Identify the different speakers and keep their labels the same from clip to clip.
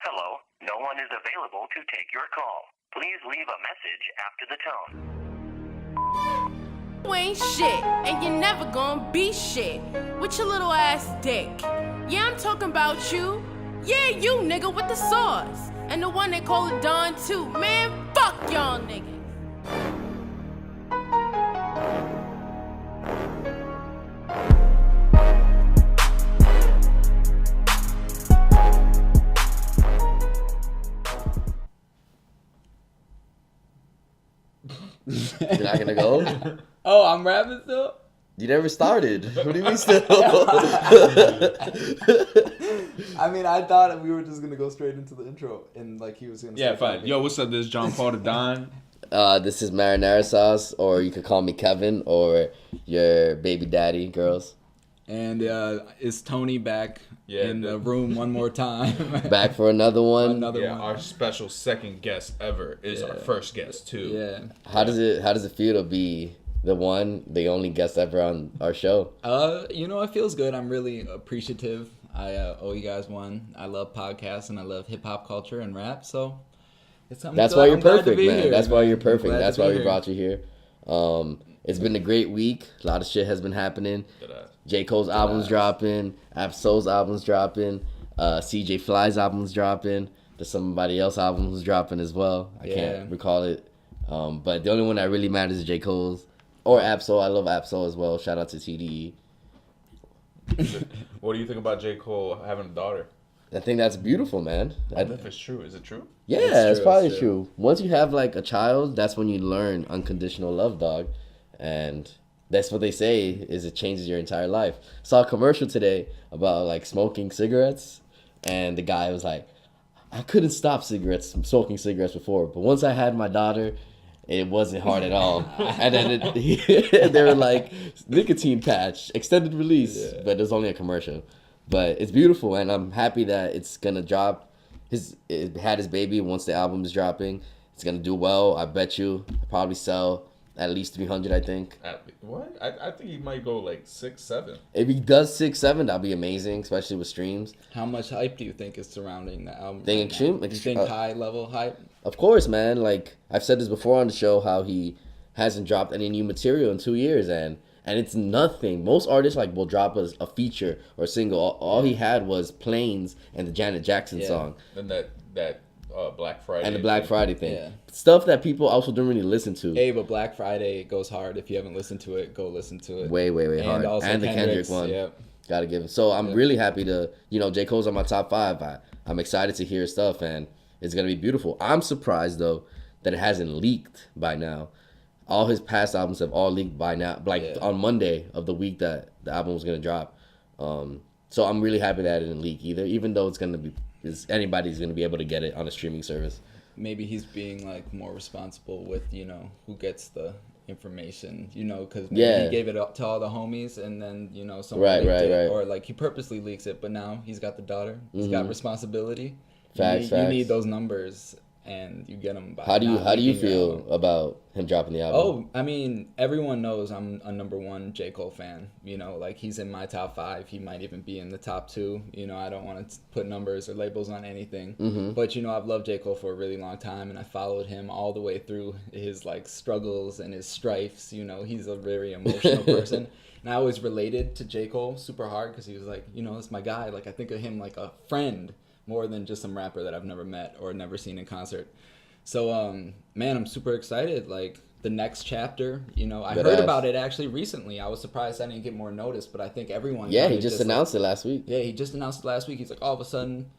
Speaker 1: Hello, no one is available to take your call. Please leave a message after the tone.
Speaker 2: You ain't shit, and you're never gonna be shit with your little ass dick. Yeah, I'm talking about you. Yeah, you nigga with the sauce. And the one they call it Don too. Man, fuck y'all niggas.
Speaker 3: You're not gonna go?
Speaker 4: Oh, I'm rapping still?
Speaker 3: You never started. What do you mean still?
Speaker 4: I mean, I thought we were just gonna go straight into the intro and like he was gonna.
Speaker 5: Yeah, fine. Yo, what's up? This is John Paul the Don.
Speaker 3: This is marinara sauce, or you could call me Kevin, or your baby daddy, girls.
Speaker 4: And is Tony back in the room one more time?
Speaker 3: Back for another one.
Speaker 5: Our special second guest ever is our first guest too.
Speaker 4: Yeah.
Speaker 3: How does it feel to be the only guest ever on our show?
Speaker 4: It feels good. I'm really appreciative. I owe you guys one. I love podcasts and I love hip hop culture and rap. So
Speaker 3: that's why you're perfect, man.
Speaker 4: Here,
Speaker 3: That's why you're perfect.
Speaker 4: That's
Speaker 3: why we brought you here. It's been a great week. A lot of shit has been happening. J. Cole's album's dropping. Absol's album's dropping. CJ Fly's album's dropping. There's somebody else's album's dropping as well. I can't recall it. But the only one that really matters is J. Cole's. Or Absol. I love Absol as well. Shout out to TDE.
Speaker 5: What do you think about J. Cole having a daughter?
Speaker 3: I think that's beautiful, man.
Speaker 5: I don't know if it's true. Is it true?
Speaker 3: Yeah, it's probably true. Once you have like a child, that's when you learn unconditional love, dog. And that's what they say is it changes your entire life. Saw a commercial today about like smoking cigarettes, and the guy was like, I couldn't stop smoking cigarettes before, but once I had my daughter, it wasn't hard at all. And then they were like, nicotine patch, extended release, but it was only a commercial. But it's beautiful, and I'm happy that it's gonna drop. It had his baby once the album is dropping. It's gonna do well. I bet you probably sell at least 300. I think.
Speaker 5: What? I think he might go like 6, 7.
Speaker 3: If he does 6, 7, that'll be amazing, especially with streams.
Speaker 4: How much hype do you think is surrounding the album?
Speaker 3: Think extreme?
Speaker 4: You think high level hype?
Speaker 3: Of course, man. Like I've said this before on the show, how he hasn't dropped any new material in 2 years, and it's nothing. Most artists will drop a feature or a single. All he had was Planes and the Janet Jackson song.
Speaker 5: And that Black Friday.
Speaker 3: And the Black Friday thing. Yeah. Stuff that people also don't really listen to.
Speaker 4: Hey, but Black Friday goes hard. If you haven't listened to it, go listen to it.
Speaker 3: Way hard.
Speaker 4: Also
Speaker 3: and the Kendrick one.
Speaker 4: Yep.
Speaker 3: Gotta give it. So I'm really happy to, J. Cole's on my top 5. I'm excited to hear his stuff, and it's gonna be beautiful. I'm surprised though that it hasn't leaked by now. All his past albums have all leaked by now, on Monday of the week that the album was gonna drop. So I'm really happy that it didn't leak either, even though anybody's gonna be able to get it on a streaming service.
Speaker 4: Maybe he's being more responsible with who gets the information, because he gave it up to all the homies, and then someone leaked it, or he purposely leaks it, but now he's got the daughter, he's got responsibility.
Speaker 3: Facts.
Speaker 4: You need those numbers, and you get them by.
Speaker 3: How do you feel about him dropping the album?
Speaker 4: Oh, I mean, everyone knows I'm a number 1 J. Cole fan. He's in my top 5. He might even be in the top 2. I don't want to put numbers or labels on anything. Mm-hmm. But, I've loved J. Cole for a really long time, and I followed him all the way through his, struggles and his strifes. He's a very emotional person. And I always related to J. Cole super hard because he was it's my guy. I think of him like a friend more than just some rapper that I've never met or never seen in concert. So, man, I'm super excited. The next chapter, I heard about it actually recently. I was surprised I didn't get more notice, but I think everyone...
Speaker 3: Yeah, he just announced it last week.
Speaker 4: Yeah, he just announced it last week. He's all of a sudden,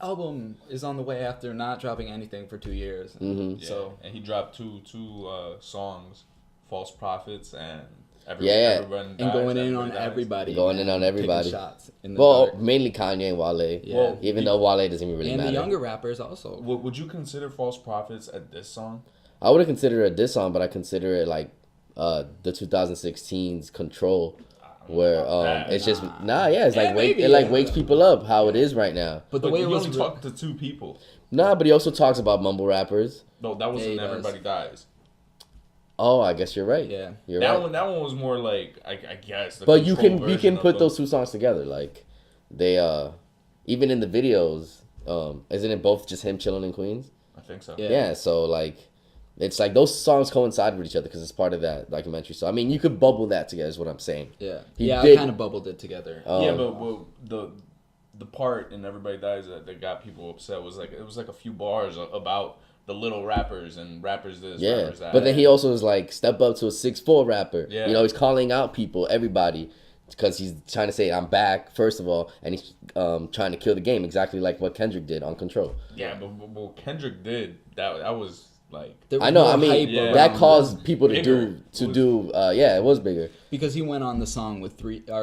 Speaker 4: album is on the way after not dropping anything for 2 years.
Speaker 3: Mm-hmm.
Speaker 5: Yeah,
Speaker 4: so
Speaker 5: and he dropped two songs, False Prophets and...
Speaker 4: and going in on everybody.
Speaker 3: Going in on everybody.
Speaker 4: Shots in the dark.
Speaker 3: Mainly Kanye and Wale.
Speaker 4: Yeah.
Speaker 3: Even though Wale doesn't even really matter.
Speaker 4: And the younger rappers also.
Speaker 5: Would you consider False Prophets a diss song?
Speaker 3: I wouldn't consider it a diss song, but I consider it the 2016's Control, where it's just it wakes people up how it is right now.
Speaker 5: But the way it was only talked to 2 people.
Speaker 3: Nah, but he also talks about mumble rappers.
Speaker 5: No, that wasn't Everybody Dies.
Speaker 3: Oh, I guess you're right.
Speaker 4: Yeah,
Speaker 3: that
Speaker 5: one was more I guess.
Speaker 3: But you can put those 2 songs together. They even in the videos, Isn't it both just him chilling in Queens?
Speaker 5: I think so.
Speaker 4: Yeah.
Speaker 3: Yeah, so like, it's like those songs coincide with each other because it's part of that documentary. So I mean, you could bubble that together. Is what I'm saying.
Speaker 4: Yeah.
Speaker 3: He
Speaker 4: I
Speaker 3: did-
Speaker 4: kind of bubbled it together.
Speaker 5: Yeah, but well, the part in Everybody Dies that got people upset was like it was like a few bars about the little rappers and rappers this,
Speaker 3: Yeah,
Speaker 5: rappers that.
Speaker 3: but then he also was like, step up to a 6'4" rapper.
Speaker 5: Yeah.
Speaker 3: You know, he's calling out people, everybody, because he's trying to say, I'm back, first of all, and he's trying to kill the game, exactly like what Kendrick did on Control.
Speaker 5: Yeah, but what Kendrick did that was like
Speaker 4: There was
Speaker 3: I know,
Speaker 4: more
Speaker 3: I mean,
Speaker 4: hype
Speaker 5: yeah.
Speaker 3: that
Speaker 4: around
Speaker 3: caused
Speaker 4: it.
Speaker 3: people to
Speaker 5: Bigger.
Speaker 3: yeah, it was bigger.
Speaker 4: Because he went on the song with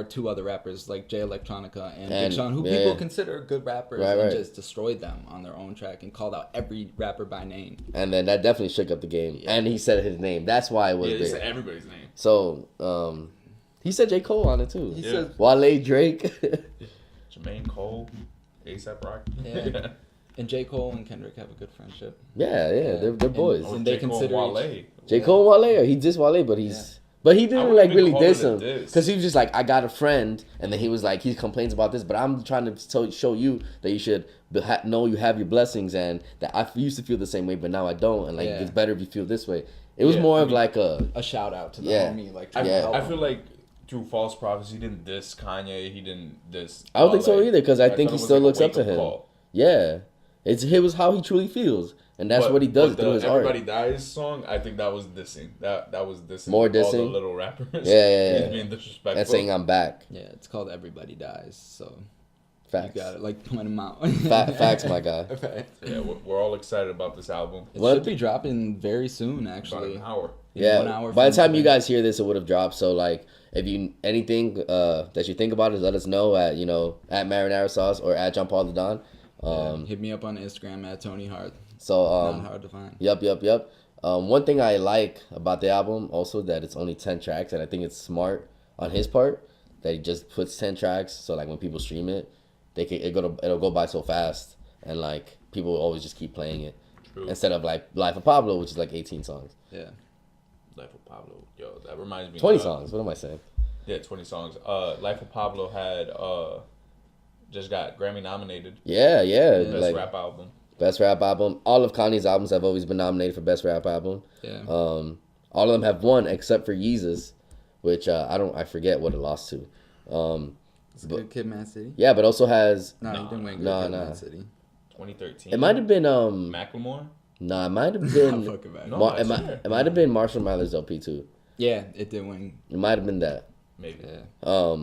Speaker 4: two other rappers like Jay Electronica and
Speaker 3: And-
Speaker 4: Big Sean, who
Speaker 3: yeah,
Speaker 4: people
Speaker 3: yeah.
Speaker 4: consider good rappers,
Speaker 3: Right,
Speaker 4: and
Speaker 3: right.
Speaker 4: just destroyed them on their own track and called out every rapper by name.
Speaker 3: And then that definitely shook up the game. And he said his name. That's why it was
Speaker 5: yeah, he
Speaker 3: big.
Speaker 5: said everybody's name.
Speaker 3: So, he said J. Cole on it too.
Speaker 4: He
Speaker 5: Yeah.
Speaker 4: says,
Speaker 3: Wale, Drake.
Speaker 5: Jermaine Cole, ASAP Rocky.
Speaker 4: Yeah. and J. Cole and Kendrick have a good friendship.
Speaker 3: yeah, they're boys.
Speaker 5: Oh,
Speaker 4: And they
Speaker 5: J. Cole
Speaker 4: consider
Speaker 5: Wale.
Speaker 4: each-
Speaker 3: J. Cole and Wale, he dissed Wale, but but he
Speaker 5: I
Speaker 3: didn't
Speaker 5: wouldn't
Speaker 3: like
Speaker 5: even
Speaker 3: really
Speaker 5: call it
Speaker 3: diss
Speaker 5: a
Speaker 3: him
Speaker 5: diss.
Speaker 3: because he was just like, I got a friend, and then he was like, he complains about this, but I'm trying to show you that you should know you have your blessings, and that I used to feel the same way, but now I don't, and like
Speaker 4: Yeah.
Speaker 3: it's better if you feel this way. It was
Speaker 5: Yeah,
Speaker 3: more
Speaker 5: I
Speaker 3: of
Speaker 5: mean,
Speaker 3: like a
Speaker 4: A shout out to the
Speaker 3: Yeah.
Speaker 4: homie. Like,
Speaker 5: I,
Speaker 4: trying to
Speaker 3: Yeah.
Speaker 4: help
Speaker 5: I
Speaker 4: him.
Speaker 5: feel like through False Prophecy, he didn't diss Kanye. He didn't diss.
Speaker 3: I don't think so
Speaker 5: Wale.
Speaker 3: either, 'cause I think
Speaker 5: thought
Speaker 3: he
Speaker 5: it was
Speaker 3: still
Speaker 5: like a
Speaker 3: looks up to
Speaker 5: wake-up
Speaker 3: him.
Speaker 5: call.
Speaker 3: yeah. It was how he truly feels, and that's
Speaker 5: But-
Speaker 3: what he does
Speaker 5: but
Speaker 3: through
Speaker 5: the
Speaker 3: his
Speaker 5: Everybody
Speaker 3: art.
Speaker 5: Dies song, I think that was dissing. That was dissing.
Speaker 3: More
Speaker 5: all the
Speaker 3: dissing?
Speaker 5: little rappers.
Speaker 3: Yeah.
Speaker 5: He's being disrespectful.
Speaker 3: And saying I'm back.
Speaker 4: Yeah, it's called Everybody Dies. So
Speaker 3: Facts.
Speaker 4: you got it. Like, point them out.
Speaker 3: Facts, my guy.
Speaker 4: Okay.
Speaker 5: Yeah, we're all excited about this album.
Speaker 4: It
Speaker 3: What-
Speaker 4: should be dropping very soon,
Speaker 5: About
Speaker 4: actually.
Speaker 5: an hour.
Speaker 4: In
Speaker 3: Yeah.
Speaker 4: 1 hour
Speaker 3: By the
Speaker 4: from
Speaker 3: time you
Speaker 4: today.
Speaker 3: guys hear this, it would have dropped. So like, if you anything that you think about it, let us know at at Marinara Sauce or at John Paul the Don.
Speaker 4: Hit me up on Instagram at Tony Harth.
Speaker 3: So
Speaker 4: Not hard to find.
Speaker 3: Yep. One thing I like about the album also that it's only 10 tracks, and I think it's smart on his part that he just puts 10 tracks. So like when people stream it, it'll go by so fast, and like people will always just keep playing it
Speaker 5: True.
Speaker 3: instead of like Life of Pablo, which is like 18 songs,
Speaker 4: Yeah.
Speaker 5: Life of Pablo. Yo, that reminds me.
Speaker 3: 20 songs. What am I saying?
Speaker 5: Yeah, 20 songs. Life of Pablo had just got Grammy nominated.
Speaker 3: Yeah.
Speaker 5: Best
Speaker 3: Like
Speaker 5: rap album.
Speaker 3: best rap album. All of Kanye's albums have always been nominated for best rap album.
Speaker 4: Yeah.
Speaker 3: All of them have won except for Yeezus, which I forget what it lost to.
Speaker 4: It's Good Kid, Mad City.
Speaker 3: Yeah, but also has
Speaker 4: No, he didn't win Good
Speaker 3: nah,
Speaker 4: Kid,
Speaker 3: nah.
Speaker 4: Mad City.
Speaker 5: 2013.
Speaker 3: it might have been
Speaker 5: Macklemore.
Speaker 3: nah, it might have
Speaker 4: I'm
Speaker 3: been
Speaker 4: fucking back.
Speaker 5: No, I swear.
Speaker 3: it might have been Marshall Mathers LP too.
Speaker 4: Yeah, it did win.
Speaker 3: It might have been that.
Speaker 5: Maybe.
Speaker 4: Yeah.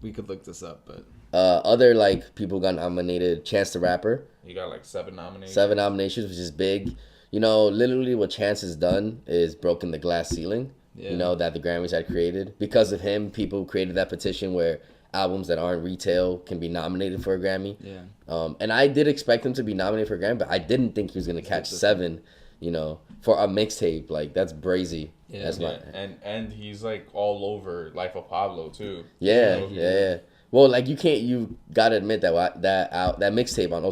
Speaker 4: We could look this up, but
Speaker 3: Other like people got nominated. Chance the Rapper,
Speaker 5: He got like 7 nominations.
Speaker 3: 7 nominations, which is big. You know, literally what Chance has done is broken the glass ceiling.
Speaker 4: Yeah.
Speaker 3: You know that the Grammys had created because of him. People created that petition where albums that aren't retail can be nominated for a Grammy.
Speaker 4: yeah.
Speaker 3: And I did expect him to be nominated for a Grammy, but I didn't think he was gonna catch 7. You know, for a mixtape, like that's brazy.
Speaker 4: Yeah.
Speaker 3: That's
Speaker 5: Yeah, and he's like all over Life of Pablo too.
Speaker 3: Yeah,
Speaker 5: So,
Speaker 3: yeah. Well, like you gotta admit that that mixtape on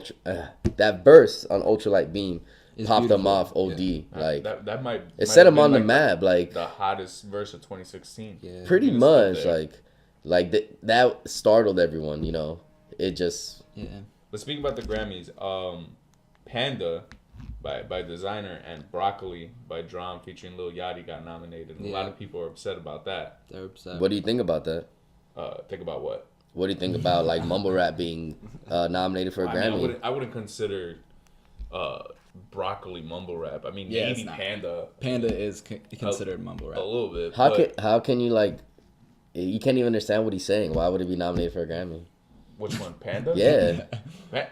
Speaker 3: that verse on Ultralight Beam
Speaker 4: It's
Speaker 3: popped them
Speaker 4: beautiful.
Speaker 3: off OD. Like
Speaker 5: that might
Speaker 3: it set
Speaker 5: have
Speaker 3: him on
Speaker 5: been,
Speaker 3: the
Speaker 5: like,
Speaker 3: map. Like
Speaker 5: the hottest verse of 2016.
Speaker 4: Yeah.
Speaker 3: pretty
Speaker 5: It's up
Speaker 3: much.
Speaker 5: there.
Speaker 3: That startled everyone. You know, it just
Speaker 4: Yeah.
Speaker 5: But speaking about the Grammys, Panda by Designer and Broccoli by Drum featuring Lil Yachty got nominated. And a lot
Speaker 4: Yeah.
Speaker 5: of people are upset about that.
Speaker 4: They're upset.
Speaker 3: What do you think about that?
Speaker 5: Think about what?
Speaker 3: What do you think about like mumble rap being nominated for a
Speaker 5: I mean,
Speaker 3: Grammy?
Speaker 5: I wouldn't consider Broccoli mumble rap. I mean,
Speaker 4: Yeah,
Speaker 5: maybe
Speaker 4: it's not.
Speaker 5: Panda
Speaker 4: Panda is considered mumble
Speaker 5: a
Speaker 4: rap.
Speaker 5: little bit.
Speaker 3: How can you like? You can't even understand what he's saying. Why would he be nominated for a Grammy?
Speaker 5: Which one, Panda?
Speaker 3: Yeah.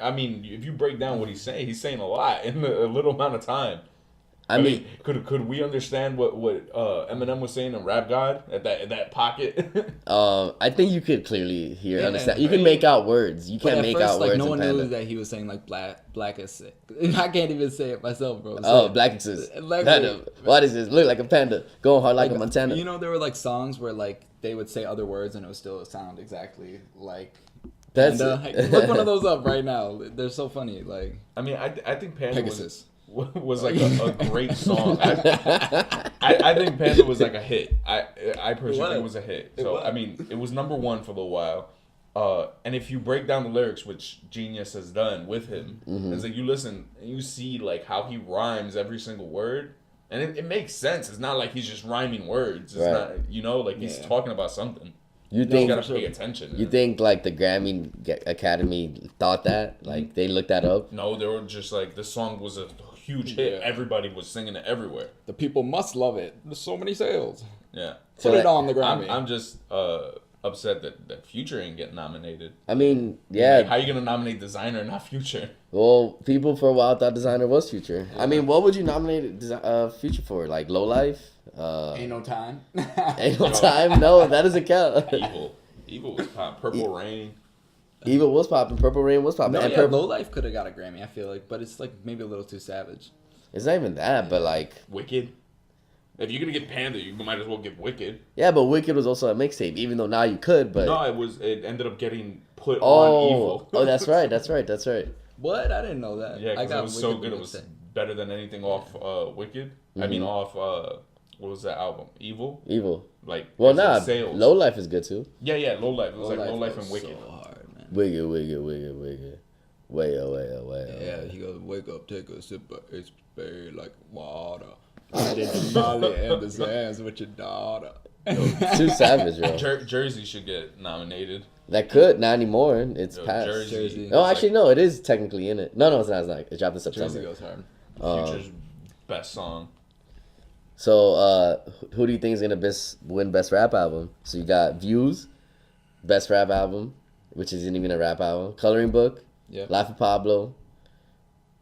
Speaker 5: I mean, if you break down what he's saying a lot in a little amount of time.
Speaker 3: I mean,
Speaker 5: could we understand what Eminem was saying in Rap God at that pocket?
Speaker 3: I think you could clearly hear,
Speaker 4: Yeah,
Speaker 3: understand. You
Speaker 5: right?
Speaker 3: can make out words. You
Speaker 4: But
Speaker 3: can't
Speaker 4: at
Speaker 3: make
Speaker 4: first,
Speaker 3: out
Speaker 4: like,
Speaker 3: words
Speaker 4: no
Speaker 3: in
Speaker 4: one
Speaker 3: Panda.
Speaker 4: knew that he was saying like black is sick. I can't even say it myself, bro.
Speaker 3: Oh,
Speaker 4: Say
Speaker 3: black
Speaker 4: it.
Speaker 3: exists.
Speaker 4: Like,
Speaker 3: Panda. Why does this look like a panda? Going hard like a Montana.
Speaker 4: You know, there were like songs where like they would say other words and it would still sound exactly like
Speaker 3: That's
Speaker 4: Panda.
Speaker 3: it.
Speaker 4: Look one of those up right now. They're so funny. Like
Speaker 5: I mean, I think Panda
Speaker 4: Pegasus.
Speaker 5: was like a great song. I think Panda was like a hit. I personally think it was a hit.
Speaker 4: It
Speaker 5: So
Speaker 4: was.
Speaker 5: I mean, it was number 1 for a little while. And if you break down the lyrics, which Genius has done with him, it's like you listen and you see like how he rhymes every single word, and it makes sense. It's not like he's just rhyming words. It's not, like he's talking about something.
Speaker 3: You think
Speaker 5: you gotta pay attention.
Speaker 3: You think like the Grammy Academy thought that? Like they looked that up?
Speaker 5: No, they were just like the song was a huge hit.
Speaker 4: Yeah.
Speaker 5: Everybody was singing it everywhere.
Speaker 4: The people must love it. There's so many sales.
Speaker 5: Yeah.
Speaker 4: Put it on the Grammy.
Speaker 5: I'm just upset that Future ain't getting nominated.
Speaker 3: I mean, yeah.
Speaker 5: Like, how you gonna nominate Designer and not Future?
Speaker 3: Well, people for a while thought Designer was Future. I mean, what would you nominate Future for? Like Low Life?
Speaker 4: Ain't no time.
Speaker 3: Ain't No Time? No, that doesn't count.
Speaker 5: Evil was pop. Purple Rain.
Speaker 3: Evil was popping. Purple Rain was popping.
Speaker 4: No,
Speaker 3: and
Speaker 4: yeah, Low Life could have got a Grammy, I feel like, but it's like maybe a little too savage.
Speaker 3: It's not even that, but like...
Speaker 5: Wicked. If you're gonna get Panda, you might as well get Wicked.
Speaker 3: Yeah, but Wicked was also a mixtape, even though now you could, but...
Speaker 5: No, it ended up getting put on Evil.
Speaker 3: Oh, that's right.
Speaker 4: What? I didn't know that.
Speaker 5: Yeah,
Speaker 4: I
Speaker 5: because
Speaker 4: got
Speaker 5: it was so
Speaker 4: Wicked
Speaker 5: good. It was better than anything off Wicked. I mean, off, what was that album? Evil? Like,
Speaker 3: well, nah,
Speaker 5: sales.
Speaker 3: Low Life is good too.
Speaker 5: Yeah, Low Life. It was Low Life and Wicked.
Speaker 4: So hard, man.
Speaker 3: Wicked. Way.
Speaker 4: Yeah, he goes, wake up, take a sip of HP like water. I did Molly and the sands with your daughter.
Speaker 3: Too savage, bro.
Speaker 5: Jersey should get nominated.
Speaker 3: That could, not anymore. It's past.
Speaker 4: Jersey.
Speaker 3: No, actually, no, it is technically in it. No, it's not. It's not. It dropped in September.
Speaker 4: Jersey goes hard.
Speaker 5: Future's best song.
Speaker 3: So, who do you think is gonna win best rap album? So you got Views, best rap album, which isn't even a rap album. Coloring Book,
Speaker 4: Yeah.
Speaker 3: Life of Pablo.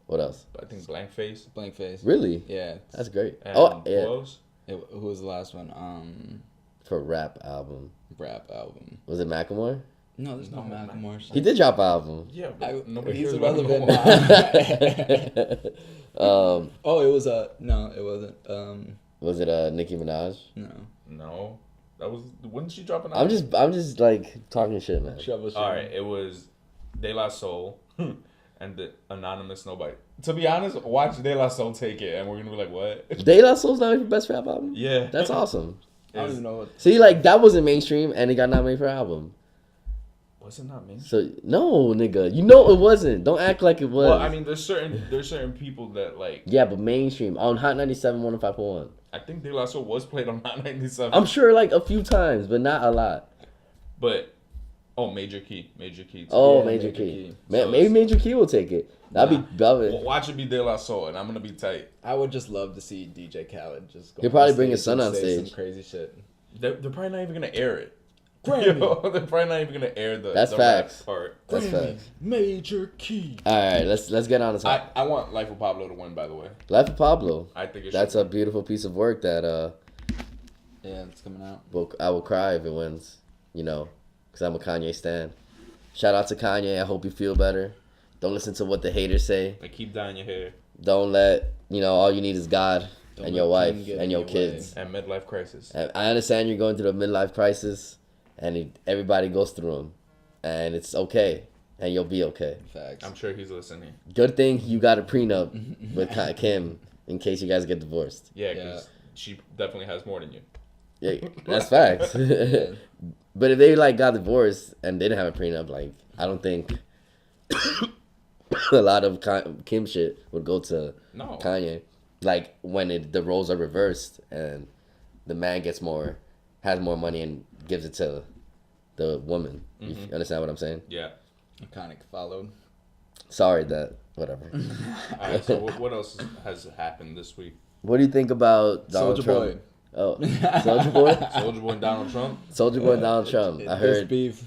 Speaker 3: What else?
Speaker 5: I think Blank Face.
Speaker 4: Blank Face.
Speaker 3: Really?
Speaker 4: Yeah.
Speaker 3: That's great.
Speaker 5: And
Speaker 3: Oh,
Speaker 5: who
Speaker 3: yeah.
Speaker 5: else?
Speaker 4: Who was the last one?
Speaker 3: For rap album,
Speaker 4: Rap album.
Speaker 3: was it Macklemore?
Speaker 4: No, there's no Macklemore.
Speaker 3: He did drop an album.
Speaker 5: Yeah, but nobody
Speaker 4: He's
Speaker 5: cares about
Speaker 4: irrelevant
Speaker 5: Macklemore.
Speaker 4: now. Oh, it was no, it wasn't.
Speaker 3: Was it Nicki Minaj?
Speaker 4: No.
Speaker 5: No, that was. When did she drop an
Speaker 3: I'm
Speaker 5: album?
Speaker 3: just like talking shit, man.
Speaker 4: Shovel
Speaker 5: All right, it was De La Soul and the Anonymous Nobody. To be honest, watch De La Soul take it, and we're gonna be like, what?
Speaker 3: De La Soul's nominated for best rap album.
Speaker 5: Yeah,
Speaker 3: That's awesome.
Speaker 4: I don't even know what.
Speaker 3: See, like that wasn't mainstream, and it got nominated for album.
Speaker 5: Was it not me?
Speaker 3: So no, nigga, you know it wasn't. Don't act like it was.
Speaker 5: Well, I mean, there's certain people that like.
Speaker 3: Yeah, but mainstream on Hot 97 105.1.
Speaker 5: I think De La Soul was played on Hot 97.
Speaker 3: I'm sure like a few times, but not a lot.
Speaker 5: But Major Key. Too.
Speaker 3: Oh,
Speaker 4: Yeah,
Speaker 3: Major
Speaker 4: Major
Speaker 3: Key.
Speaker 4: Key.
Speaker 3: Maybe Major Key will take it. That'd be
Speaker 5: Watch it be De La Soul, and I'm gonna be tight.
Speaker 4: I would just love to see DJ Khaled just go.
Speaker 3: He'll probably
Speaker 4: on
Speaker 3: bring his
Speaker 4: stage
Speaker 3: son
Speaker 4: and
Speaker 3: on
Speaker 4: say
Speaker 3: stage.
Speaker 4: Some crazy shit.
Speaker 5: They're probably not even gonna air it.
Speaker 4: Grammy.
Speaker 5: They're probably not even gonna air the.
Speaker 3: That's
Speaker 5: the
Speaker 3: facts.
Speaker 5: rap part.
Speaker 3: That's facts.
Speaker 4: Major Key.
Speaker 3: All right, let's get on to top.
Speaker 5: I want Life of Pablo to win. By the way,
Speaker 3: Life of Pablo.
Speaker 5: I think it
Speaker 3: That's
Speaker 5: should
Speaker 3: a beautiful piece of work that
Speaker 4: Yeah, it's coming out.
Speaker 3: I will cry if it wins. You know, because I'm a Kanye stan. Shout out to Kanye. I hope you feel better. Don't listen to what the haters say.
Speaker 5: Like, keep dyeing your hair.
Speaker 3: Don't let, all you need is God
Speaker 4: Don't
Speaker 3: and your
Speaker 4: let Kim
Speaker 3: wife
Speaker 4: get
Speaker 3: and
Speaker 4: in
Speaker 3: your
Speaker 4: your
Speaker 3: kids.
Speaker 5: And midlife crisis.
Speaker 3: And I understand you're going through the midlife crisis, and everybody goes through them. And it's okay, and you'll be okay.
Speaker 4: Facts.
Speaker 5: I'm sure he's listening.
Speaker 3: Good thing you got a prenup with Kim in case you guys get divorced.
Speaker 5: Yeah, because she definitely has more than you.
Speaker 3: Yeah, that's facts. But if they got divorced and didn't have a prenup, I don't think a lot of Kim shit would go to
Speaker 5: No.
Speaker 3: Kanye. Like when the roles are reversed and the man has more money and gives it to the woman. You understand what I'm saying?
Speaker 5: Yeah.
Speaker 4: Iconic followed.
Speaker 3: Sorry that whatever.
Speaker 5: All right. So what else has happened this week?
Speaker 3: What do you think about Donald
Speaker 4: Soulja
Speaker 3: Trump?
Speaker 4: Boy.
Speaker 3: Oh, Soulja Boy.
Speaker 5: Soldier Boy and Donald Trump.
Speaker 3: Soulja Boy and Donald Trump. I
Speaker 4: This
Speaker 3: heard.
Speaker 4: beef.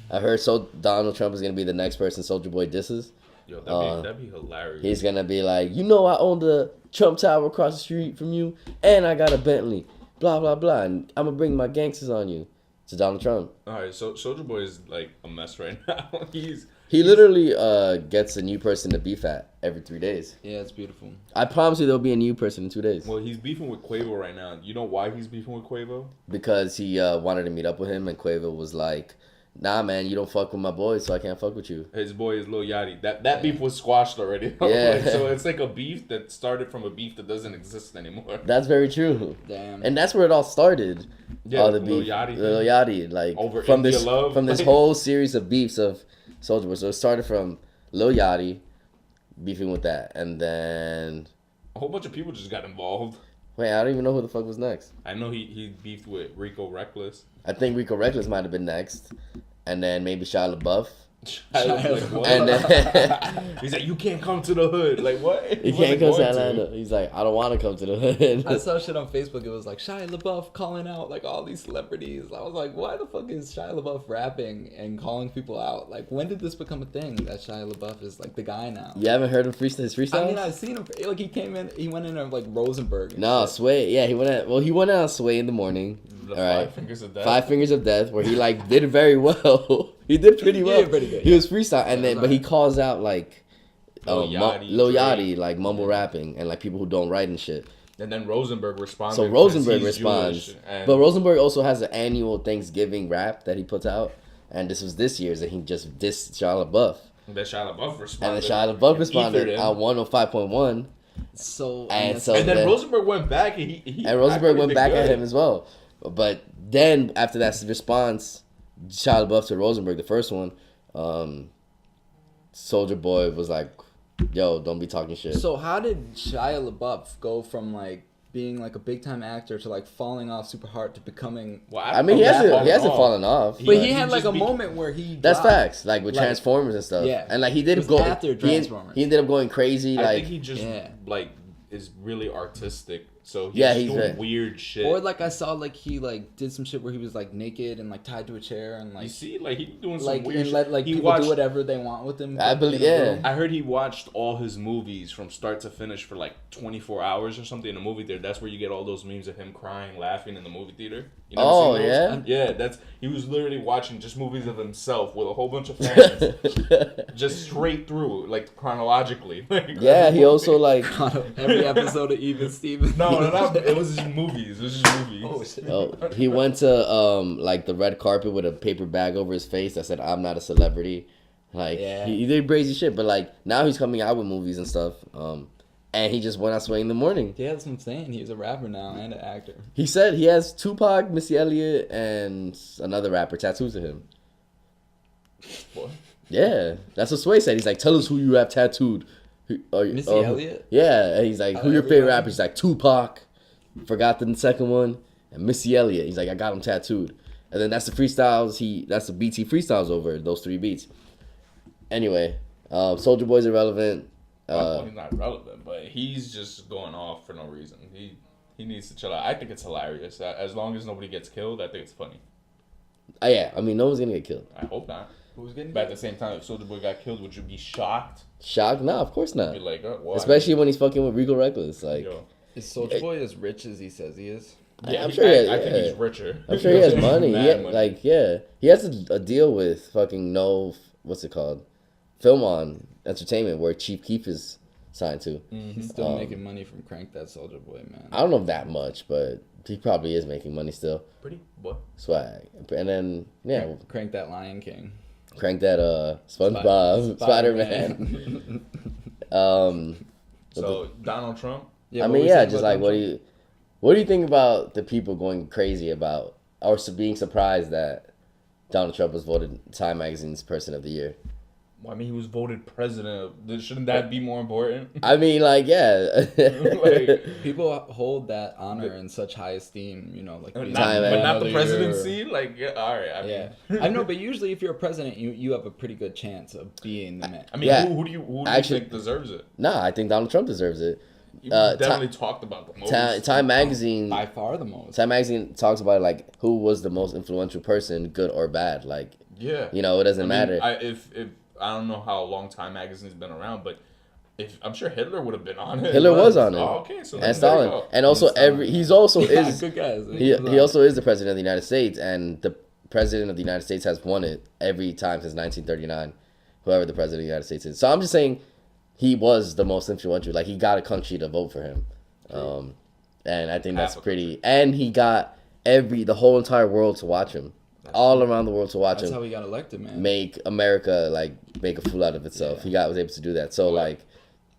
Speaker 3: Donald Trump is gonna be the next person Soulja Boy disses.
Speaker 5: Yo, that'd be hilarious.
Speaker 3: He's gonna be like, I own the Trump Tower across the street from you, and I got a Bentley, blah blah blah, and I'm gonna bring my gangsters on you. To Donald Trump.
Speaker 5: All right, so Soldier Boy is like a mess right now.
Speaker 3: He literally gets a new person to beef at every 3 days.
Speaker 4: Yeah, it's beautiful.
Speaker 3: I promise you there'll be a new person in 2 days.
Speaker 5: Well, he's beefing with Quavo right now. You know why he's beefing with Quavo?
Speaker 3: Because he wanted to meet up with him, and Quavo was like, nah, man, you don't fuck with my boys, so I can't fuck with you.
Speaker 5: His boy is Lil Yachty. That beef was squashed already.
Speaker 3: Yeah.
Speaker 5: Like, so it's like a beef that started from a beef that doesn't exist anymore.
Speaker 3: That's very true.
Speaker 4: Damn.
Speaker 3: And that's where it all started.
Speaker 5: Yeah,
Speaker 3: all the
Speaker 5: Lil
Speaker 3: beef.
Speaker 5: Yachty
Speaker 3: Lil
Speaker 5: thing.
Speaker 3: Yachty, like
Speaker 5: Over
Speaker 3: from
Speaker 5: India
Speaker 3: this
Speaker 5: Love.
Speaker 3: from this whole series of beefs of Soulja Boy. So it started from Lil Yachty beefing with that, and then
Speaker 5: A whole bunch of people just got involved.
Speaker 3: wait, I don't even know who the fuck was next.
Speaker 5: I know he beefed with Rico Reckless.
Speaker 3: I think Rico Reckless might have been next, and then maybe Shia LaBeouf.
Speaker 5: I was like, what?
Speaker 3: And then
Speaker 5: He's like, you can't come to the hood. Like, what?
Speaker 3: he can't come to Atlanta. He's like, I don't want to come to the hood.
Speaker 4: I saw shit on Facebook. It was like Shia LaBeouf calling out like all these celebrities. I was like, why the fuck is Shia LaBeouf rapping and calling people out? Like, when did this become a thing that Shia LaBeouf is like the guy now?
Speaker 3: You haven't heard him his freestyles?
Speaker 4: I mean, I've seen him. Like, he went in like Rosenberg. And
Speaker 3: No,
Speaker 4: shit.
Speaker 3: Sway. Yeah, he went out Sway in the morning.
Speaker 5: The
Speaker 3: All right.
Speaker 5: 5 Fingers of Death.
Speaker 3: 5 Fingers of Death, where he like did very well. He did pretty well.
Speaker 4: did pretty good,
Speaker 3: He
Speaker 4: yeah.
Speaker 3: was freestyle, and then but he calls out like
Speaker 5: Lil Yachty,
Speaker 3: Lil
Speaker 5: Drake.
Speaker 3: Yachty, like mumble rapping, and like people who don't write and shit.
Speaker 5: And then Rosenberg responded.
Speaker 3: So
Speaker 5: because
Speaker 3: Rosenberg
Speaker 5: he's
Speaker 3: responds,
Speaker 5: Jewish, and
Speaker 3: but Rosenberg also has an annual Thanksgiving rap that he puts out, and this was this year's, and he just dissed Shia LaBeouf,
Speaker 5: then Shia LaBeouf responded.
Speaker 3: and then Shia LaBeouf
Speaker 5: and
Speaker 3: responded
Speaker 5: ethered him.
Speaker 3: on 105.1,
Speaker 4: So
Speaker 3: And
Speaker 4: that's-
Speaker 3: so-
Speaker 5: And then
Speaker 3: then-
Speaker 5: Rosenberg went back and he
Speaker 3: and Rosenberg went
Speaker 5: did
Speaker 3: back at
Speaker 5: good.
Speaker 3: him as well. But then after that response, Shia LaBeouf to Rosenberg, the first one, Soulja Boy was like, "Yo, don't be talking shit."
Speaker 4: So how did Shia LaBeouf go from like being like a big time actor to like falling off super hard to becoming?
Speaker 5: Well,
Speaker 3: I mean, he hasn't fallen off.
Speaker 4: But he
Speaker 5: he
Speaker 4: had like
Speaker 5: just
Speaker 4: a moment where he.
Speaker 3: That's
Speaker 4: dropped.
Speaker 3: facts. Like with
Speaker 4: Like,
Speaker 3: Transformers and stuff.
Speaker 4: yeah.
Speaker 3: And like he
Speaker 4: It
Speaker 3: did
Speaker 4: was
Speaker 3: go
Speaker 4: after
Speaker 3: he,
Speaker 4: Transformers.
Speaker 3: he ended up going crazy.
Speaker 5: I
Speaker 3: Like
Speaker 5: think he just
Speaker 4: Yeah.
Speaker 5: like is really artistic. So he's,
Speaker 3: Yeah, he's
Speaker 5: doing
Speaker 3: right.
Speaker 5: weird shit.
Speaker 4: Or like I saw like he like did some shit where he was like naked and like tied to a chair and
Speaker 5: you
Speaker 4: like
Speaker 5: see, like he doing some
Speaker 4: like
Speaker 5: weird
Speaker 4: and
Speaker 5: shit.
Speaker 4: let like
Speaker 5: he
Speaker 4: people
Speaker 5: watched,
Speaker 4: do whatever they want with him.
Speaker 3: I
Speaker 4: in
Speaker 3: believe-
Speaker 4: a
Speaker 3: yeah.
Speaker 4: room.
Speaker 5: I heard he watched all his movies from start to finish for like 24 hours or something in a movie theater. That's where you get all those memes of him crying, laughing in the movie theater. You never
Speaker 3: Oh,
Speaker 5: seen those?
Speaker 3: yeah?
Speaker 5: Yeah, he was literally watching just movies of himself with a whole bunch of fans, just straight through, like chronologically. Like,
Speaker 3: yeah, he also like
Speaker 4: Every episode of Even Stevens.
Speaker 5: it was just movies. It was just movies.
Speaker 4: Oh shit.
Speaker 3: oh, he went to like the red carpet with a paper bag over his face that said "I'm not a celebrity." Like
Speaker 4: Yeah.
Speaker 3: he did crazy shit, but like now he's coming out with movies and stuff. And he just went out Sway in the morning.
Speaker 4: Yeah, that's what I'm saying. He's a rapper now and an actor.
Speaker 3: He said he has Tupac, Missy Elliott, and another rapper tattooed to him.
Speaker 5: What?
Speaker 3: Yeah, that's what Sway said. He's like, "Tell us who you have tattooed."
Speaker 4: Missy Elliott?
Speaker 3: Yeah, and he's like, "Who your favorite
Speaker 4: everybody?
Speaker 3: rapper?" He's like, "Tupac." Forgot the second one, and Missy Elliott. He's like, "I got him tattooed." And then that's the freestyles. That's the beats he freestyles over those 3 beats. Anyway, Soulja Boy's irrelevant.
Speaker 5: Well, he's not relevant, but he's just going off for no reason. He needs to chill out. I think it's hilarious. As long as nobody gets killed, I think it's funny.
Speaker 3: Yeah, I mean, no one's gonna get killed.
Speaker 5: I hope not.
Speaker 4: Who's getting
Speaker 5: But at the same time, if Soulja Boy got killed, would you be shocked?
Speaker 3: Shocked? No, of course not.
Speaker 5: Be like, oh, why?
Speaker 3: Especially when he's fucking with Rico Reckless. Like,
Speaker 5: Yo.
Speaker 4: Is Soulja Boy as rich as he says he is?
Speaker 5: Yeah,
Speaker 3: I'm
Speaker 5: he-
Speaker 3: sure.
Speaker 5: I think he's richer.
Speaker 3: I'm sure he has money.
Speaker 5: Mad money.
Speaker 3: Like, yeah, he has a deal with fucking what's it called? Film On Entertainment, where Chief Keef is signed to.
Speaker 4: He's still making money from Crank That Soulja Boy, man.
Speaker 3: I don't know that much, but he probably is making money still.
Speaker 5: Pretty what?
Speaker 3: Swag. And then yeah,
Speaker 4: Crank That Lion King.
Speaker 3: crank that SpongeBob, Spider-Man.
Speaker 5: So Donald Trump.
Speaker 4: Yeah,
Speaker 3: I
Speaker 4: what
Speaker 3: mean,
Speaker 4: we
Speaker 3: yeah,
Speaker 4: saying
Speaker 3: just
Speaker 4: about
Speaker 3: like
Speaker 4: Donald
Speaker 3: what do you think about the people going crazy about or being surprised that Donald Trump was voted Time Magazine's Person of the Year?
Speaker 5: Well, I mean, he was voted president. Shouldn't that be more important?
Speaker 3: I mean, like, yeah.
Speaker 5: Like,
Speaker 4: People hold that honor in such high esteem, you know, like
Speaker 5: not,
Speaker 4: being
Speaker 3: Time
Speaker 5: but not the
Speaker 4: another
Speaker 5: presidency.
Speaker 4: year.
Speaker 5: Like, yeah, all right. I mean,
Speaker 4: Yeah, I know, but usually if you're a president, you have a pretty good chance of being the man.
Speaker 5: I mean,
Speaker 3: Yeah.
Speaker 5: who do you
Speaker 3: Actually-
Speaker 5: think deserves it?
Speaker 3: Nah, I think Donald Trump deserves it.
Speaker 5: You
Speaker 3: Uh,
Speaker 5: definitely talked about the most.
Speaker 3: Time Magazine.
Speaker 4: By far the most.
Speaker 3: Time Magazine talks about like who was the most influential person, good or bad. Like,
Speaker 5: Yeah.
Speaker 3: you know, it doesn't matter.
Speaker 5: If I don't know how long Time Magazine's been around, but if I'm sure Hitler would have been on it.
Speaker 3: Hitler was on it.
Speaker 5: Oh, okay, so
Speaker 3: And
Speaker 5: then there you
Speaker 3: Stalin,
Speaker 5: go.
Speaker 3: and also he's also
Speaker 4: Yeah,
Speaker 3: is
Speaker 4: good guys.
Speaker 3: he also is the president of the United States, and the president of the United States has won it every time since 1939. Whoever the president of the United States is. So I'm just saying, he was the most influential. Like, he got a country to vote for him, and I think that's
Speaker 5: Half a
Speaker 3: pretty. And he got the whole entire world to watch him. all around the world to watch
Speaker 4: That's
Speaker 3: him
Speaker 4: how he got elected, man.
Speaker 3: make America make a fool out of itself. He was able to do that. So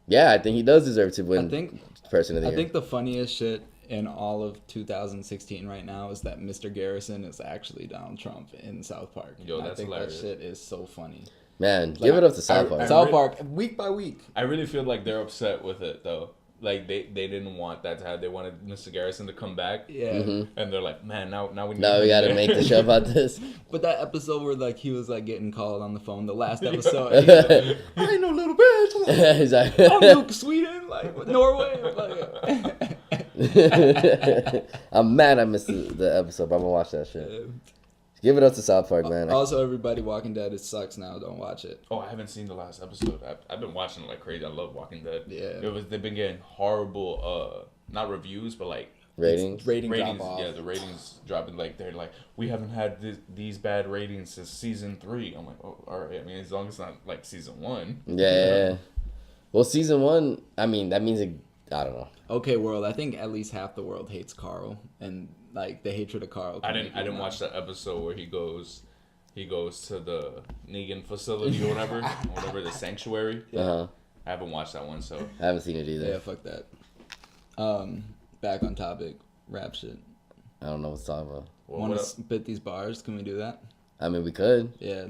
Speaker 3: yeah, I think he does deserve to win. Person of the year.
Speaker 4: I think the funniest shit in all of 2016 right now is that Mr. Garrison is actually Donald Trump in South Park.
Speaker 5: Yo, that's hilarious.
Speaker 4: That shit is so funny.
Speaker 3: Man, give it up to South Park.
Speaker 4: South Park, week by week.
Speaker 5: I really feel like they're upset with it though. Like they didn't want that to happen. They wanted Mr. Garrison to come back.
Speaker 4: Yeah.
Speaker 5: And they're like, man, now we need
Speaker 3: we gotta make the show about this.
Speaker 4: But that episode where he was getting called on the phone, the last episode, he's like, I ain't no little bitch.
Speaker 3: He's like,
Speaker 4: I'm Luke Sweden, Norway.
Speaker 3: I'm mad I missed the episode, but I'm gonna watch that shit. Give it up to South Park, man.
Speaker 4: Also, everybody, Walking Dead, it sucks now. Don't watch it.
Speaker 5: Oh, I haven't seen the last episode. I've been watching it like crazy. I love Walking Dead.
Speaker 4: Yeah.
Speaker 5: They've been getting horrible, not reviews, but
Speaker 3: ratings.
Speaker 4: Ratings drop off.
Speaker 5: Yeah, the ratings dropping. They're like, we haven't had these bad ratings since season 3. I'm like, oh, all right. I mean, as long as it's not like season 1.
Speaker 3: Yeah. Well, season 1. I mean, that means I don't know.
Speaker 4: Okay, world. I think at least half the world hates Carl, and the hatred of Carl.
Speaker 5: I didn't watch that episode where he goes to the Negan facility or whatever, the sanctuary.
Speaker 3: Uh-huh.
Speaker 5: I haven't watched that one, so
Speaker 3: I haven't seen it either.
Speaker 4: Yeah, fuck that. Back on topic, rap shit.
Speaker 3: I don't know what to talk about.
Speaker 4: Want to spit these bars? Can we do that?
Speaker 3: I mean, we could.
Speaker 4: Yeah.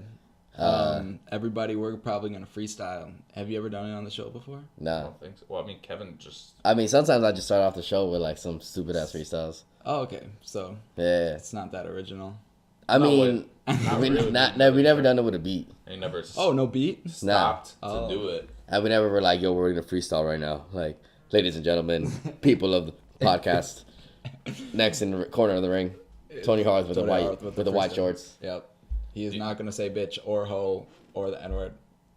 Speaker 4: Everybody, we're probably gonna freestyle. Have you ever done it on the show before?
Speaker 5: I
Speaker 3: Nah.
Speaker 5: don't think so. Well, I mean, Kevin just.
Speaker 3: I mean, sometimes I just start off the show with some stupid ass freestyles.
Speaker 4: Oh, okay. So
Speaker 3: Yeah.
Speaker 4: it's not that original.
Speaker 3: I
Speaker 5: No,
Speaker 3: mean,
Speaker 5: not
Speaker 3: we
Speaker 5: really.
Speaker 3: we never done it with a beat.
Speaker 5: He never.
Speaker 4: Oh, no beat?
Speaker 5: Stopped
Speaker 4: Nah.
Speaker 5: to do it.
Speaker 3: And we never were like, yo, we're gonna freestyle right now. Ladies and gentlemen, people of the podcast, next in the corner of the ring, Tony Harth with the white shorts.
Speaker 4: Yep. He is not gonna say bitch or hoe or the N-word.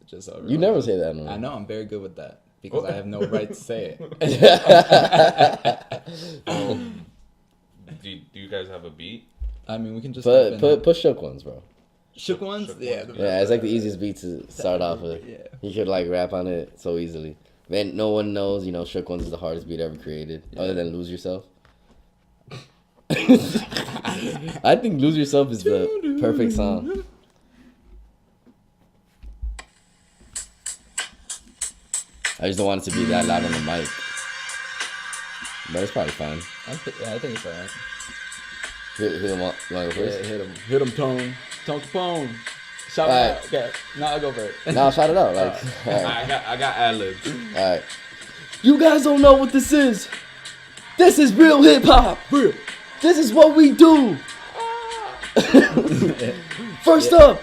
Speaker 4: Just so
Speaker 3: You never say that.
Speaker 4: I know. I'm very good with that because I have no right to say it.
Speaker 5: Do you guys have a beat?
Speaker 4: I mean, we can just
Speaker 3: Put shook ones, bro.
Speaker 4: shook ones.
Speaker 5: Shook
Speaker 4: Yeah.
Speaker 5: ones.
Speaker 3: Yeah, it's the easiest beat to start off with.
Speaker 4: Yeah.
Speaker 3: You could rap on it so easily. Man, no one knows, shook ones is the hardest beat ever created, other than Lose Yourself. I think Lose Yourself is the perfect song. I just don't want it to be that loud on the mic. But it's probably fine.
Speaker 4: I think it's alright.
Speaker 3: Hit him up. You want to go
Speaker 4: Yeah,
Speaker 3: first?
Speaker 4: hit him, Tone Capone. Shout
Speaker 3: Alright.
Speaker 4: out. Okay, now I'll go for it.
Speaker 3: Nah, shout it out. Alright.
Speaker 5: I got ad-libs.
Speaker 3: Alright. You guys don't know what this is. This is real hip hop.
Speaker 4: Real.
Speaker 3: This is what we do. First up,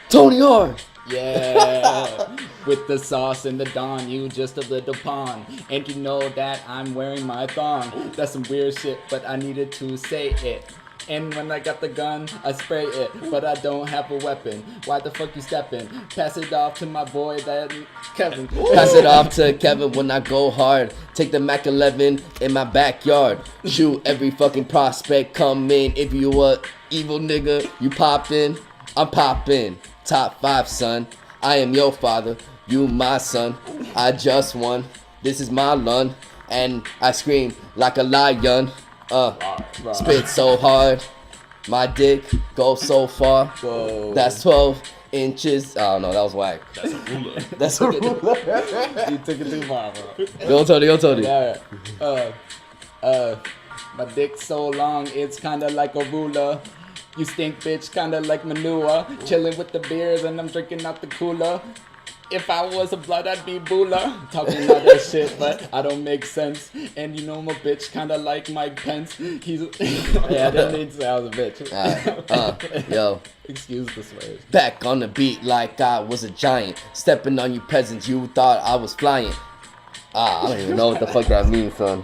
Speaker 3: Tony Harth.
Speaker 4: Yeah, with the sauce and the Don, you just a little pawn. And you know that I'm wearing my thong. That's some weird shit, but I needed to say it. And when I got the gun, I spray it, but I don't have a weapon. Why the fuck you stepping? Pass it off to my boy, that Kevin.
Speaker 3: Pass it off to Kevin when I go hard. Take the Mac 11 in my backyard. Shoot every fucking prospect come in. If you a evil nigga, you pop in. I'm poppin'. Top 5, son. I am your father. You my son. I just won. This is my lun. And I scream like a lion. Spit so hard. My dick goes so far.
Speaker 4: Whoa.
Speaker 3: That's 12 inches. Oh no, that was whack.
Speaker 5: That's a ruler.
Speaker 3: That's a ruler.
Speaker 4: You took it too far, bro.
Speaker 3: Go Tony.
Speaker 4: Alright. My dick's so long, it's kinda like a ruler. You stink, bitch, kinda like manure. Chilling with the beers and I'm drinking out the cooler. If I was a blood, I'd be Bula. Talking about that shit, but I don't make sense. And you know I'm a bitch, kinda like Mike Pence. He's yeah, I didn't need to say I was a bitch.
Speaker 3: Yo.
Speaker 4: Excuse the swears.
Speaker 3: Back on the beat like I was a giant. Stepping on you peasants, you thought I was flying. I don't even know what the fuck that means, son.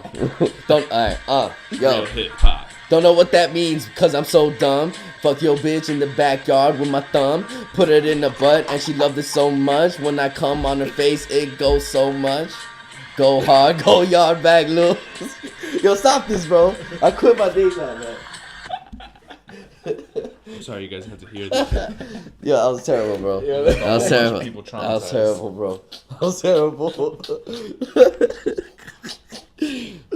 Speaker 3: Yo.
Speaker 5: Real hip hop.
Speaker 3: Don't know what that means, cause I'm so dumb. Fuck your bitch in the backyard with my thumb. Put it in the butt and she loved it so much. When I come on her face, it goes so much. Go hard, go yard back loose. Yo, stop this, bro. I quit my day job, man.
Speaker 5: I'm sorry you guys had to hear that.
Speaker 3: Yo, I was terrible, bro. I was terrible. I was terrible, bro. I was terrible.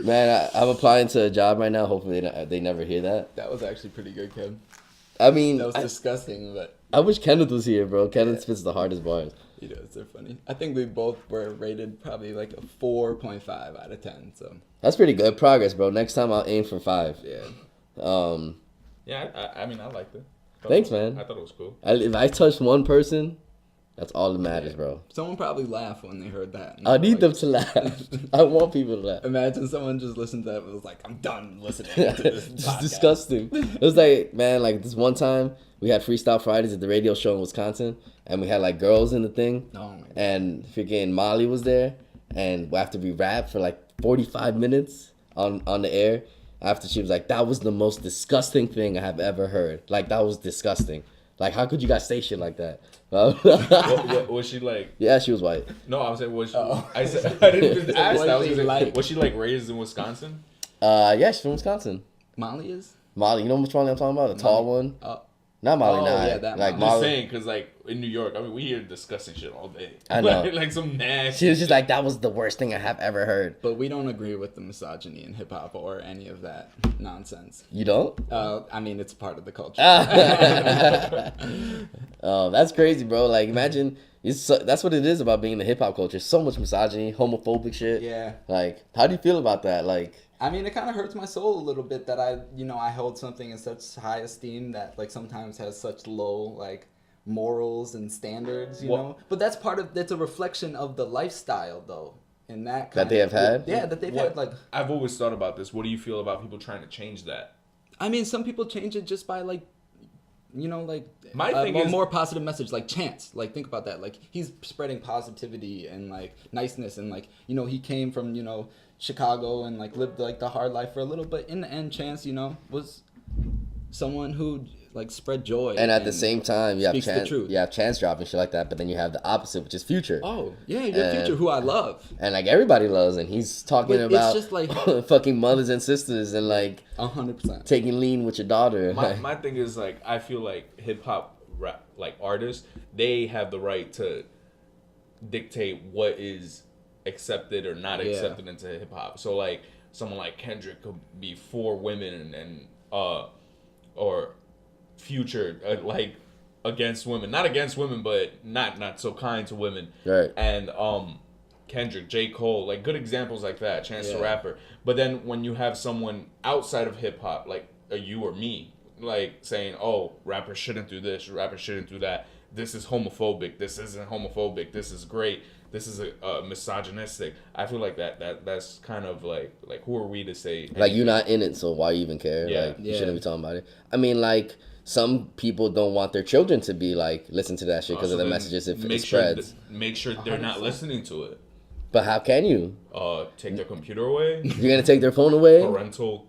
Speaker 3: Man, I'm applying to a job right now. Hopefully they never hear that.
Speaker 4: That was actually pretty good, Kev.
Speaker 3: I mean,
Speaker 4: That was disgusting, but
Speaker 3: I wish Kenneth was here, bro. Kenneth spits the hardest bars.
Speaker 4: he does. They're funny. I think we both were rated probably like a 4.5 out of 10. So
Speaker 3: That's pretty good progress, bro. Next time I'll aim for 5.
Speaker 4: yeah.
Speaker 5: Yeah, I mean, I liked it.
Speaker 3: Thanks, man.
Speaker 5: I thought it was cool.
Speaker 3: If I touch one person, that's all that matters, bro.
Speaker 4: Someone probably laughed when they heard that.
Speaker 3: I need them to laugh. I want people to laugh.
Speaker 4: Imagine someone just listened to that and was like, I'm done listening to this
Speaker 3: It's
Speaker 4: podcast.
Speaker 3: disgusting. It was like, man, like this one time we had Freestyle Fridays at the radio show in Wisconsin, and we had like girls in the thing,
Speaker 4: Oh my God.
Speaker 3: and freaking Molly was there, and after we rapped for like 45 minutes on the air, after she was like, that was the most disgusting thing I have ever heard. Like, that was disgusting. Like, how could you guys say shit like that?
Speaker 5: Was she like?
Speaker 3: Yeah, she was white.
Speaker 5: No, I was like, was she?
Speaker 4: Oh.
Speaker 5: I said I didn't even ask
Speaker 4: What
Speaker 5: that. I was
Speaker 4: she
Speaker 5: gonna say,
Speaker 4: like?
Speaker 5: was she like raised in Wisconsin?
Speaker 3: Yeah, she's from Wisconsin.
Speaker 4: Molly is?
Speaker 3: Molly, you know which Molly I'm talking about? The tall one? Not Molly,
Speaker 4: Oh,
Speaker 3: nah.
Speaker 4: yeah, that
Speaker 3: like
Speaker 5: I'm
Speaker 4: Molly.
Speaker 5: just
Speaker 3: Molly.
Speaker 5: saying, cause like in New York, I mean, we hear disgusting shit all day.
Speaker 3: I know.
Speaker 5: like some nasty.
Speaker 3: She was just like, that was the worst thing I have ever heard.
Speaker 4: But we don't agree with the misogyny in hip hop or any of that nonsense.
Speaker 3: You don't?
Speaker 4: I mean, it's part of the culture.
Speaker 3: Oh, that's crazy, bro. Like, imagine that's what it is about being in the hip hop culture. So much misogyny, homophobic shit.
Speaker 4: Yeah.
Speaker 3: Like, how do you feel about that? Like,
Speaker 4: I mean, it kind of hurts my soul a little bit that I hold something in such high esteem that like sometimes has such low like morals and standards, you know. But that's a reflection of the lifestyle though, in that
Speaker 3: they have had?
Speaker 4: Yeah, that they've had. Like,
Speaker 5: I've always thought about this. What do you feel about people trying to change that?
Speaker 4: I mean, some people change it just by like, you know, like
Speaker 5: My thing
Speaker 4: a
Speaker 5: is-
Speaker 4: more positive message, like Chance. Like, think about that. Like, he's spreading positivity and like niceness, and like, you know, he came from, you know, Chicago and like lived like the hard life for a little, but in the end, Chance, you know, was someone who like spread joy.
Speaker 3: and at the same time, you have
Speaker 4: speaks the
Speaker 3: Chance,
Speaker 4: truth.
Speaker 3: you have Chance dropping shit like that, but then you have the opposite, which is Future.
Speaker 4: Oh yeah, your
Speaker 3: And-
Speaker 4: Future, who I love.
Speaker 3: And like everybody loves, and he's talking
Speaker 4: But it's
Speaker 3: about
Speaker 4: just like-
Speaker 3: fucking mothers and sisters and like
Speaker 4: 100%.
Speaker 3: taking lean with your daughter.
Speaker 5: My thing is like I feel like hip hop rap like artists, they have the right to dictate what is accepted or not
Speaker 4: Yeah.
Speaker 5: accepted into hip hop. So like someone like Kendrick could be for women and or Future like against women, not against women, but not so kind to women.
Speaker 3: Right.
Speaker 5: And Kendrick, J. Cole, like good examples like that, Chance the
Speaker 4: Yeah.
Speaker 5: Rapper. But then when you have someone outside of hip hop, like a you or me, like saying, "Oh, rappers shouldn't do this, rappers shouldn't do that. This is homophobic. This isn't homophobic. This is great. This is a misogynistic." I feel like that's kind of like who are we to say?
Speaker 3: Like, you're not in it, so why you even care?
Speaker 5: Yeah.
Speaker 3: Like, you
Speaker 4: Yeah.
Speaker 3: shouldn't be talking about it. I mean, like, some people don't want their children to be like listen to that shit because
Speaker 5: So
Speaker 3: of the
Speaker 5: then
Speaker 3: messages it
Speaker 5: make sure
Speaker 3: spreads.
Speaker 5: make sure they're not listening to it.
Speaker 3: But how can you?
Speaker 5: Take their computer away.
Speaker 3: You're gonna take their phone away?
Speaker 5: Parental.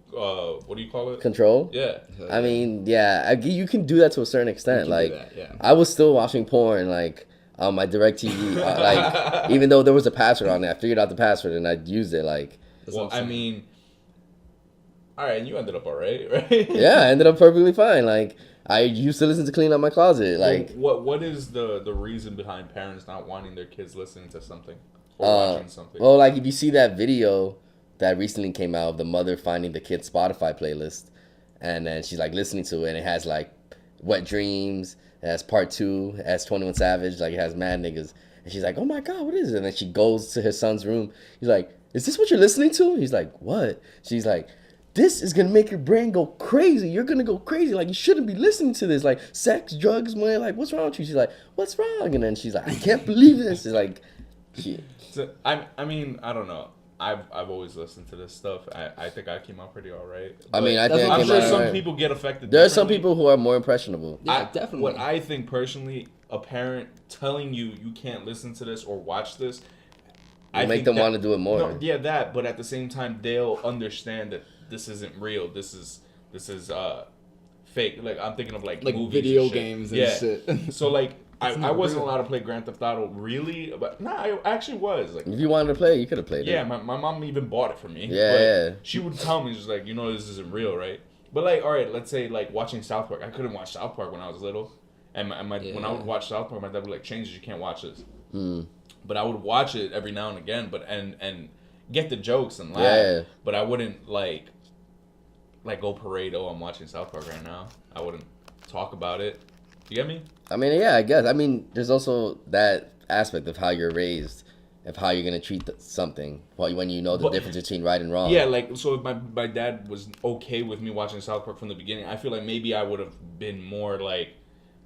Speaker 5: What do you call it?
Speaker 3: Control?
Speaker 5: Yeah.
Speaker 3: I mean, yeah, you can do that to a certain extent.
Speaker 4: can do
Speaker 3: Like,
Speaker 4: that, yeah.
Speaker 3: I was still watching porn, like, on my DirecTV. Like, even though there was a password on it, I figured out the password and I used it. Like,
Speaker 5: Well, I mean, all right, you ended up all right, right?
Speaker 3: yeah, I ended up perfectly fine. Like, I used to listen to Clean Out My Closet. Like,
Speaker 5: what is the reason behind parents not wanting their kids listening to something or watching something?
Speaker 3: well, like, if you see that video that recently came out of the mother finding the kid's Spotify playlist, and then she's like listening to it, and it has like Wet Dreams, it has Part 2, it has 21 Savage, like it has mad niggas, and she's like, oh my god, what is it? And then she goes to her son's room. He's like, is this what you're listening to? He's like, what? She's like, this is gonna make your brain go crazy. You're gonna go crazy. Like, you shouldn't be listening to this. Like, sex, drugs, money. Like, what's wrong with you? She's like, what's wrong? And then she's like, I can't believe this. It's like,
Speaker 5: So, I mean, I don't know. I've always listened to this stuff. I think I came out pretty all right.
Speaker 3: I mean, I
Speaker 5: But
Speaker 3: think
Speaker 5: I'm
Speaker 3: it
Speaker 5: sure
Speaker 3: came out
Speaker 5: some
Speaker 3: all right.
Speaker 5: people get affected.
Speaker 3: There are some
Speaker 5: differently.
Speaker 3: people who are more impressionable.
Speaker 4: Yeah, definitely.
Speaker 5: What I think personally, a parent telling you can't listen to this or watch this,
Speaker 3: Will make
Speaker 5: think
Speaker 3: them
Speaker 5: that-
Speaker 3: wanna do it more.
Speaker 5: No, yeah, that. But at the same time, they'll understand that this isn't real. This is fake. Like, I'm thinking of like movies
Speaker 4: video
Speaker 5: and shit.
Speaker 4: games and
Speaker 5: yeah.
Speaker 4: shit.
Speaker 5: So like I
Speaker 4: not
Speaker 5: wasn't
Speaker 4: real.
Speaker 5: allowed to play Grand Theft Auto really, but I actually was like.
Speaker 3: If you wanted to play, you could have played
Speaker 5: Yeah,
Speaker 3: it.
Speaker 5: my mom even bought it for me.
Speaker 3: Yeah,
Speaker 5: but
Speaker 3: yeah.
Speaker 5: She would tell me, she's like, you know, this isn't real, right? But like, all right, let's say like watching South Park. I couldn't watch South Park when I was little, and when I would watch South Park, my dad would like, change this, you can't watch this. But I would watch it every now and again, but and get the jokes and laugh.
Speaker 3: Yeah.
Speaker 5: But I wouldn't like go parade. Oh, I'm watching South Park right now. I wouldn't talk about it. You get me?
Speaker 3: I mean, yeah, I guess. I mean, there's also that aspect of how you're raised, of how you're gonna treat something when you know the difference between right and wrong.
Speaker 5: Yeah, like, so if my dad was okay with me watching South Park from the beginning, I feel like maybe I would have been more like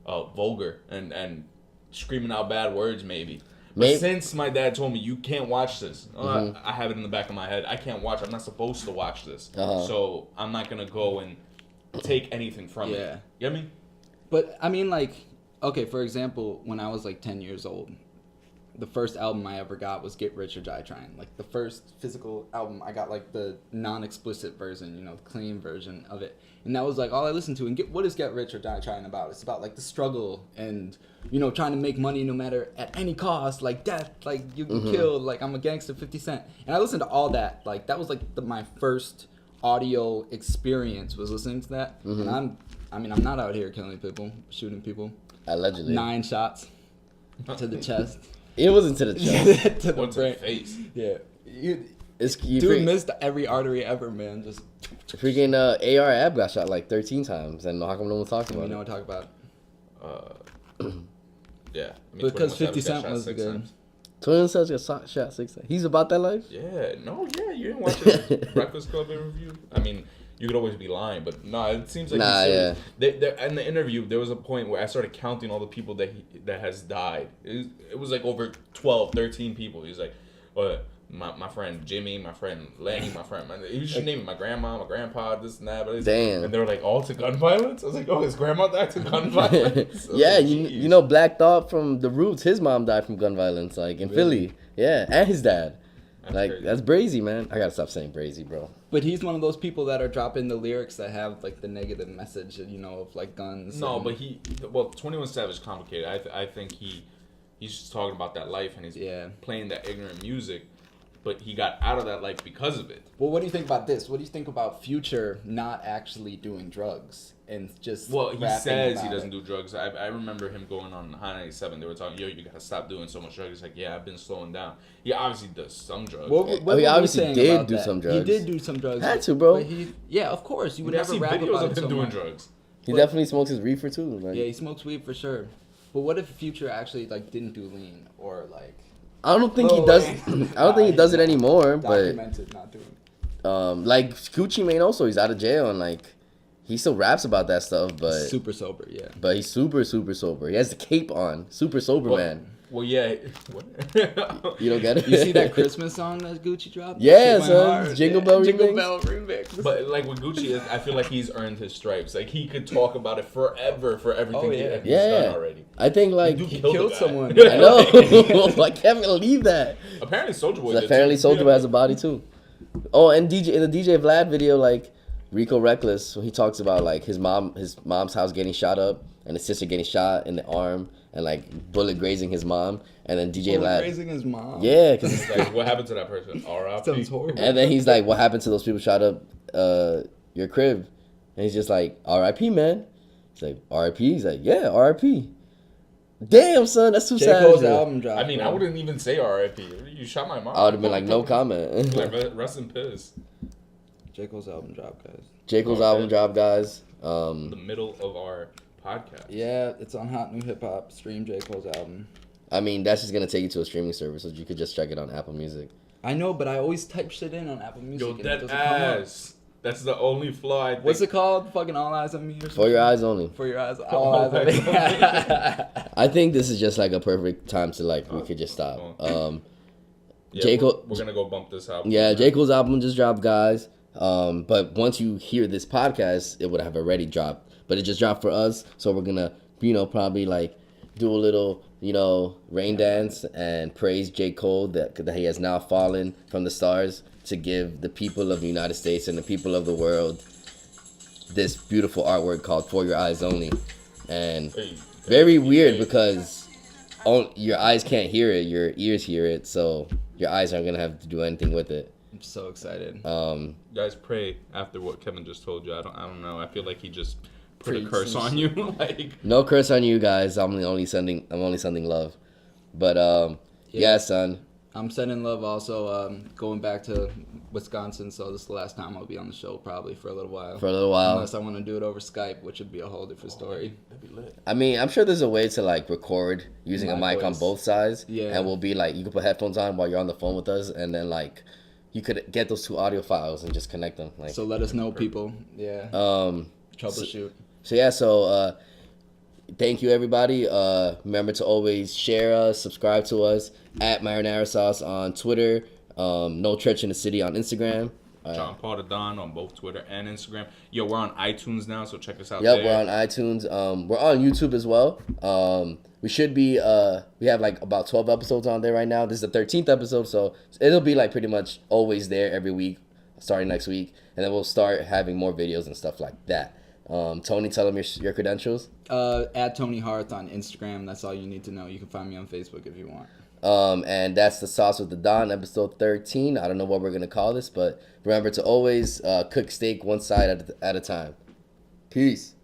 Speaker 5: vulgar and screaming out bad words maybe. But since my dad told me, you can't watch this, I have it in the back of my head. I can't watch. I'm not supposed to watch this. So I'm not going to go and take anything from it. You get me?
Speaker 4: But, I mean, like, okay, for example, when I was, like, 10 years old, the first album I ever got was Get Rich or Die Trying. Like, the first physical album, I got, like, the non-explicit version, you know, the clean version of it. And that was, like, all I listened to. And what is Get Rich or Die Trying about? It's about, like, the struggle and, you know, trying to make money no matter at any cost, like death, like you get killed, like I'm a gangster, 50 Cent. And I listened to all that. Like, that was, like, my first audio experience was listening to that. And I'm not out here killing people, shooting people.
Speaker 3: Allegedly.
Speaker 4: 9 shots to the chest.
Speaker 3: It wasn't to the chest.
Speaker 4: To the
Speaker 5: What's
Speaker 4: brain.
Speaker 5: the face?
Speaker 4: Yeah.
Speaker 3: Dude
Speaker 4: missed every artery ever, man. Just
Speaker 3: freaking AR Ab got shot like 13 times, and how come no one's talking about it?
Speaker 4: We know what to talk about.
Speaker 5: Yeah. I mean,
Speaker 4: Because 50
Speaker 5: 50
Speaker 4: Cent was the good.
Speaker 3: 21 Savage got shot 6 times. He's about that life?
Speaker 5: Yeah. No, yeah. You didn't watch the Breakfast Club interview? I mean, you could always be lying, but no, it seems like he's serious. In the interview, there was a point where I started counting all the people that has died. It was like over 12, 13 people. He was like, my friend Jimmy, my friend Lenny, he was just naming my grandma, my grandpa, this and that. But
Speaker 3: Damn.
Speaker 5: And they were like, all to gun violence? I was like, oh, his grandma died to gun violence?
Speaker 3: Yeah,
Speaker 5: like,
Speaker 3: you know Black Thought from The Roots, his mom died from gun violence, like in Philly. Yeah, and his dad. That's brazy, man. I gotta stop saying brazy, bro.
Speaker 4: But he's one of those people that are dropping the lyrics that have like the negative message, you know, of like guns.
Speaker 5: No, but 21 Savage is complicated. I think he's just talking about that life and he's playing that ignorant music, but he got out of that life because of it.
Speaker 4: Well, what do you think about this? What do you think about Future not actually doing drugs and just
Speaker 5: he says he doesn't do drugs. I remember him going on High 97. They were talking, yo, you gotta stop doing so much drugs. He's like, yeah, I've been slowing down. He obviously does some drugs.
Speaker 3: He obviously did do some drugs.
Speaker 4: He did do some drugs.
Speaker 3: Had to, bro.
Speaker 4: But of course. You would never rap
Speaker 5: videos
Speaker 4: about
Speaker 5: of
Speaker 4: it
Speaker 5: him
Speaker 4: so
Speaker 5: doing
Speaker 4: much.
Speaker 5: drugs.
Speaker 3: He definitely smokes his reefer too. Like.
Speaker 4: Yeah, he smokes weed for sure. But what if Future actually like didn't do lean or like?
Speaker 3: I don't think he does. I don't think he does it anymore. But
Speaker 4: documented not doing it.
Speaker 3: like Gucci Mane also, he's out of jail and like he still raps about that stuff. But
Speaker 4: Super sober, yeah.
Speaker 3: But he's super sober. He has the cape on. Super sober man.
Speaker 5: Well, yeah.
Speaker 3: You don't get it?
Speaker 4: You see that Christmas song that Gucci dropped?
Speaker 3: Yeah, son. Jingle Bell
Speaker 4: remix.
Speaker 5: But like with Gucci, I feel like he's earned his stripes. Like he could talk about it forever for everything he's done already.
Speaker 3: I think like
Speaker 5: He
Speaker 4: killed someone.
Speaker 3: I know. I can't believe that.
Speaker 5: Apparently, Soulja Boy.
Speaker 3: Apparently, Soulja Boy has a body too. Oh, and in the DJ Vlad video, like Rico Reckless, when he talks about like his mom's house getting shot up and his sister getting shot in the arm and like bullet grazing his mom, and then DJ Vlad
Speaker 4: grazing his mom.
Speaker 3: Yeah, because
Speaker 5: like, what happened to that person? R.I.P.
Speaker 4: Sounds horrible.
Speaker 3: And then he's like, "What happened to those people shot up your crib?" And he's just like, "R.I.P. man." He's like, "R.I.P." He's like, "Yeah, R.I.P." Damn, son, that's too sad.
Speaker 4: Cole's album dropped.
Speaker 5: I mean, I wouldn't even say R.I.P. You shot my mom.
Speaker 3: I would have been like, no comment.
Speaker 5: Like, rest in piss.
Speaker 4: J. Cole's album dropped, guys.
Speaker 3: J. Cole's album dropped, guys.
Speaker 5: The middle of our podcast.
Speaker 4: Yeah, it's on Hot New Hip Hop. Stream J. Cole's album.
Speaker 3: I mean, that's just gonna take you to a streaming service, so you could just check it on Apple Music.
Speaker 4: I know, but I always type shit in on Apple Music.
Speaker 5: Yo,
Speaker 4: and
Speaker 5: that
Speaker 4: it doesn't come up.
Speaker 5: ass. That's the only flaw. I think.
Speaker 4: What's it called? Fucking All Eyes on Me or something?
Speaker 3: For Your Eyes Only.
Speaker 4: For Your Eyes. All Eyes on Me.
Speaker 3: I think this is just like a perfect time to like we could just stop.
Speaker 5: Yeah,
Speaker 3: J. Cole,
Speaker 5: we're gonna go bump this album.
Speaker 3: Yeah, J. Cole's album just dropped, guys. But once you hear this podcast, it would have already dropped. But it just dropped for us, so we're gonna, probably like do a little, rain dance and praise J. Cole that he has now fallen from the stars to give the people of the United States and the people of the world this beautiful artwork called For Your Eyes Only. And very weird because your eyes can't hear it, your ears hear it, so your eyes aren't gonna have to do anything with it.
Speaker 4: I'm so excited.
Speaker 5: Guys, pray after what Kevin just told you. I don't know. I feel like he just put a curse on you. Like,
Speaker 3: no curse on you guys. I'm only sending love. But yeah, son.
Speaker 4: I'm sending love also, going back to Wisconsin, so this is the last time I'll be on the show probably for a little while. Unless I want to do it over Skype, which would be a whole different story.
Speaker 5: That'd be lit.
Speaker 3: I mean, I'm sure there's a way to like record using a mic on
Speaker 4: voice.
Speaker 3: both sides.
Speaker 4: Yeah.
Speaker 3: And we'll be like, you can put headphones on while you're on the phone with us, and then like you could get those two audio files and just connect them. Like,
Speaker 4: So let us know, people. Yeah. Troubleshoot.
Speaker 3: So thank you everybody. Remember to always share us, subscribe to us at Marinara Sauce on Twitter, No Church in the City on Instagram.
Speaker 5: John Paul the Don on both Twitter and Instagram. Yo, we're on iTunes now, so check us out
Speaker 3: Yep,
Speaker 5: there.
Speaker 3: we're on iTunes. We're on YouTube as well. We should be we have like about 12 episodes on there right now. This is the 13th episode, so it'll be like pretty much always there every week starting next week, and then we'll start having more videos and stuff like that. Tony, tell them your credentials.
Speaker 4: At Tony Harth on Instagram. That's all you need to know. You can find me on Facebook if you want.
Speaker 3: And that's the Sauce with the Don, episode 13. I don't know what we're gonna call this, but remember to always cook steak one side at a time. Peace.